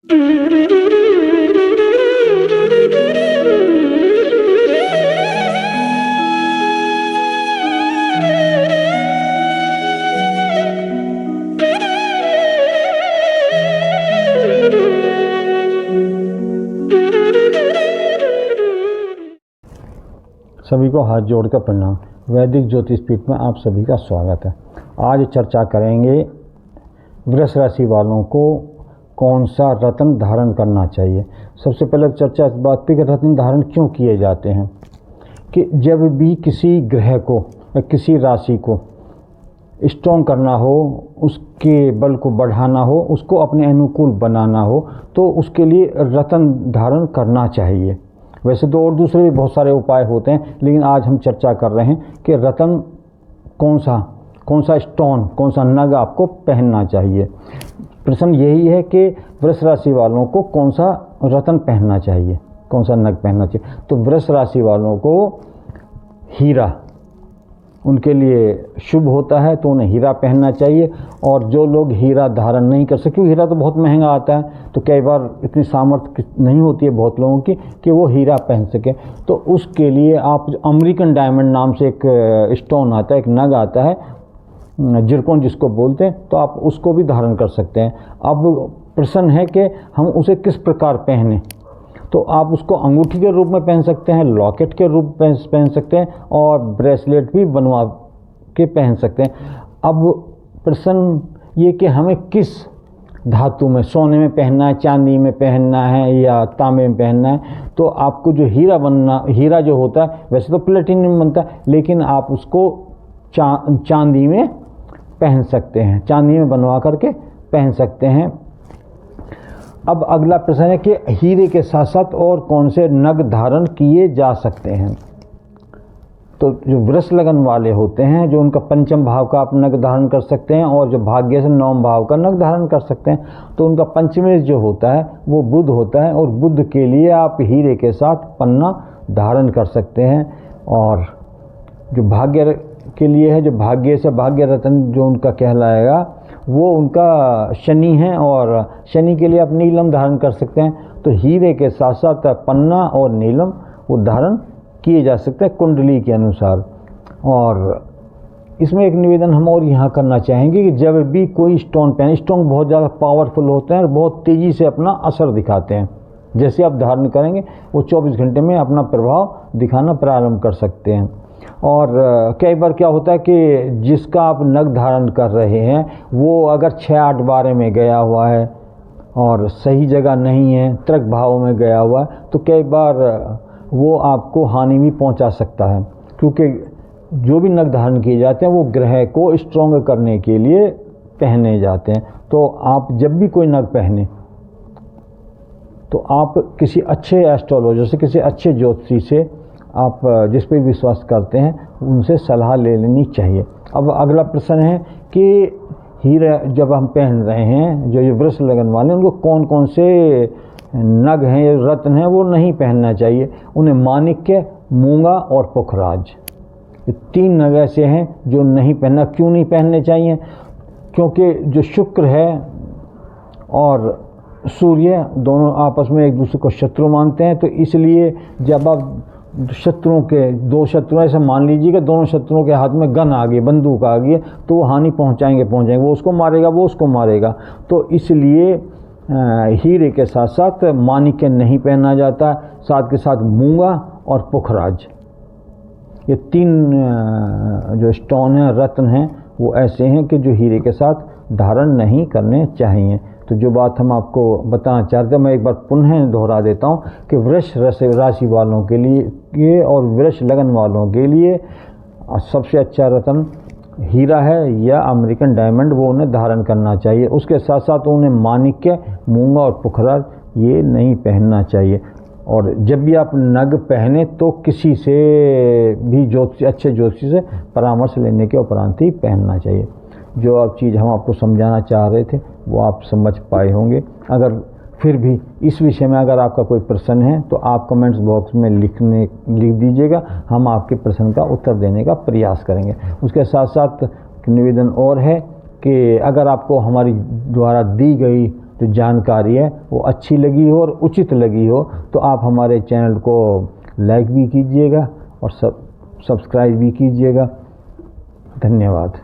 सभी को हाथ जोड़कर प्रणाम। वैदिक ज्योतिष पीठ में आप सभी का स्वागत है। आज चर्चा करेंगे वृष राशि वालों को कौन सा रत्न धारण करना चाहिए। सबसे पहले चर्चा इस बात पे कि रत्न धारण क्यों किए जाते हैं, कि जब भी किसी ग्रह को या किसी राशि को स्ट्रॉन्ग करना हो, उसके बल को बढ़ाना हो, उसको अपने अनुकूल बनाना हो, तो उसके लिए रत्न धारण करना चाहिए। वैसे तो और दूसरे भी बहुत सारे उपाय होते हैं, लेकिन आज हम चर्चा कर रहे हैं कि रत्न कौन सा स्टोन, कौन सा नग आपको पहनना चाहिए। प्रश्न यही है कि वृष राशि वालों को कौन सा रत्न पहनना चाहिए, कौन सा नग पहनना चाहिए। तो वृष राशि वालों को हीरा उनके लिए शुभ होता है, तो उन्हें हीरा पहनना चाहिए। और जो लोग हीरा धारण नहीं कर सकते, हीरा तो बहुत महंगा आता है, तो कई बार इतनी सामर्थ्य नहीं होती है बहुत लोगों की कि वो हीरा पहन सके, तो उसके लिए आप अमेरिकन डायमंड नाम से एक स्टोन आता है, एक नग आता है, जिरकोन जिसको बोलते हैं, तो आप उसको भी धारण कर सकते हैं। अब प्रश्न है कि हम उसे किस प्रकार पहने, तो आप उसको अंगूठी के रूप में पहन सकते हैं, लॉकेट के रूप में पहन सकते हैं, और ब्रेसलेट भी बनवा के पहन सकते हैं। अब प्रश्न ये कि हमें किस धातु में, सोने में पहनना है, चांदी में पहनना है या तांबे में पहनना है। तो आपको जो हीरा जो होता है, वैसे तो प्लेटिनम में बनता है, लेकिन आप उसको चांदी में पहन सकते हैं, चांदी में बनवा करके पहन सकते हैं। अब अगला प्रश्न है कि हीरे के साथ साथ और कौन से नग धारण किए जा सकते हैं। तो जो वृष लगन वाले होते हैं, जो उनका पंचम भाव का आप नग धारण कर सकते हैं, और जो भाग्य से नवम भाव का नग धारण कर सकते हैं। तो उनका पंचमेश जो होता है वो बुध होता है, और बुध के लिए आप हीरे के साथ पन्ना धारण कर सकते हैं। और जो भाग्य के लिए है, जो भाग्य से भाग्य रत्न जो उनका कहलाएगा, वो उनका शनि है, और शनि के लिए आप नीलम धारण कर सकते हैं। तो हीरे के साथ साथ पन्ना और नीलम वो धारण किए जा सकते हैं कुंडली के अनुसार। और इसमें एक निवेदन हम और यहाँ करना चाहेंगे कि जब भी कोई स्टोन पहने, स्टोन बहुत ज़्यादा पावरफुल होते हैं और बहुत तेज़ी से अपना असर दिखाते हैं। जैसे आप धारण करेंगे वो 24 घंटे में अपना प्रभाव दिखाना प्रारंभ कर सकते हैं। और कई बार क्या होता है कि जिसका आप नग धारण कर रहे हैं वो अगर 6-8 बारे में गया हुआ है और सही जगह नहीं है, त्रक भाव में गया हुआ है, तो कई बार वो आपको हानि भी पहुंचा सकता है, क्योंकि जो भी नग धारण किए जाते हैं वो ग्रह को स्ट्रॉन्ग करने के लिए पहने जाते हैं। तो आप जब भी कोई नग पहने, तो आप किसी अच्छे एस्ट्रोलॉजर से, किसी अच्छे ज्योतिषी से, आप जिस पे विश्वास करते हैं, उनसे सलाह ले लेनी चाहिए। अब अगला प्रश्न है कि हीरा जब हम पहन रहे हैं, जो ये वृष लगन वाले, उनको कौन कौन से नग हैं, रत्न हैं, वो नहीं पहनना चाहिए। उन्हें माणिक्य, मूंगा और पुखराज, ये 3 नग ऐसे हैं जो नहीं पहनना। क्यों नहीं पहनने चाहिए? क्योंकि जो शुक्र है और सूर्य दोनों आपस में एक दूसरे को शत्रु मानते हैं, तो इसलिए जब आप शत्रुओं के, 2 शत्रु ऐसा मान लीजिए कि दोनों शत्रुओं के हाथ में गन आ गई, बंदूक आ गई है, तो वो हानि पहुंचाएंगे, वो उसको मारेगा, वो उसको मारेगा। तो इसलिए हीरे के साथ साथ माणिक्य नहीं पहना जाता, साथ के साथ मूंगा और पुखराज, ये 3 जो स्टोन हैं, रत्न हैं, वो ऐसे हैं कि जो हीरे के साथ धारण नहीं करने चाहिए। तो जो बात हम आपको बताना चाहते हैं, मैं एक बार पुनः दोहरा देता हूँ कि वृष राशि वालों के लिए और वृष लगन वालों के लिए सबसे अच्छा रत्न हीरा है या अमेरिकन डायमंड, वो उन्हें धारण करना चाहिए। उसके साथ साथ उन्हें माणिक्य, मूंगा और पुखराज ये नहीं पहनना चाहिए। और जब भी आप नग पहने तो किसी से भी अच्छे ज्योतिषी से परामर्श लेने के उपरांत ही पहनना चाहिए। जो अब चीज़ हम आपको समझाना चाह रहे थे वो आप समझ पाए होंगे। अगर फिर भी इस विषय में अगर आपका कोई प्रश्न है तो आप कमेंट्स बॉक्स में लिख दीजिएगा, हम आपके प्रश्न का उत्तर देने का प्रयास करेंगे। उसके साथ साथ निवेदन और है कि अगर आपको हमारी द्वारा दी गई जो जानकारी है वो अच्छी लगी हो और उचित लगी हो तो आप हमारे चैनल को लाइक भी कीजिएगा और सब्सक्राइब भी कीजिएगा। धन्यवाद।